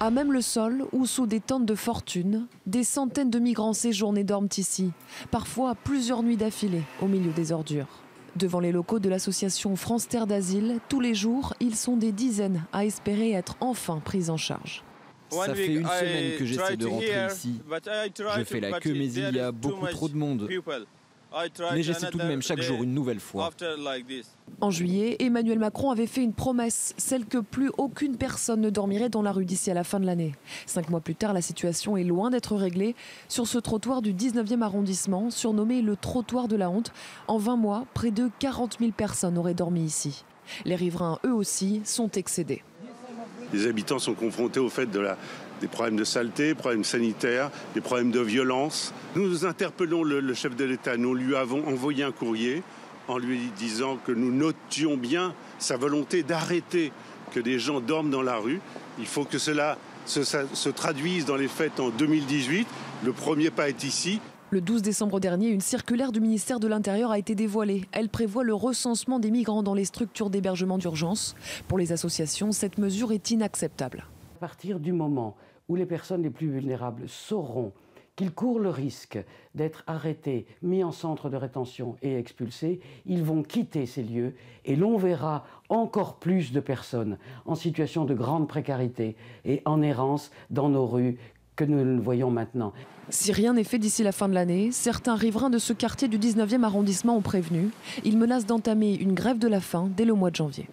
À même le sol ou sous des tentes de fortune, des centaines de migrants séjournent et dorment ici, parfois plusieurs nuits d'affilée au milieu des ordures. Devant les locaux de l'association France Terre d'Asile, tous les jours, ils sont des dizaines à espérer être enfin pris en charge. Ça fait une semaine que j'essaie de rentrer ici. Je fais la queue, mais il y a beaucoup trop de monde. Mais j'essaie tout de même chaque jour une nouvelle fois. En juillet, Emmanuel Macron avait fait une promesse, celle que plus aucune personne ne dormirait dans la rue d'ici à la fin de l'année. 5 mois plus tard, la situation est loin d'être réglée. Sur ce trottoir du 19e arrondissement, surnommé le trottoir de la honte, en 20 mois, près de 40 000 personnes auraient dormi ici. Les riverains, eux aussi, sont excédés. Les habitants sont confrontés au fait des problèmes de saleté, problèmes sanitaires, des problèmes de violence. Nous interpellons le chef de l'État. Nous lui avons envoyé un courrier en lui disant que nous notions bien sa volonté d'arrêter que des gens dorment dans la rue. Il faut que cela se traduise dans les faits en 2018. Le premier pas est ici. Le 12 décembre dernier, une circulaire du ministère de l'Intérieur a été dévoilée. Elle prévoit le recensement des migrants dans les structures d'hébergement d'urgence. Pour les associations, cette mesure est inacceptable. À partir du moment où les personnes les plus vulnérables sauront qu'ils courent le risque d'être arrêtés, mis en centre de rétention et expulsés, ils vont quitter ces lieux et l'on verra encore plus de personnes en situation de grande précarité et en errance dans nos rues que nous le voyons maintenant. Si rien n'est fait d'ici la fin de l'année, certains riverains de ce quartier du 19e arrondissement ont prévenu. Ils menacent d'entamer une grève de la faim dès le mois de janvier.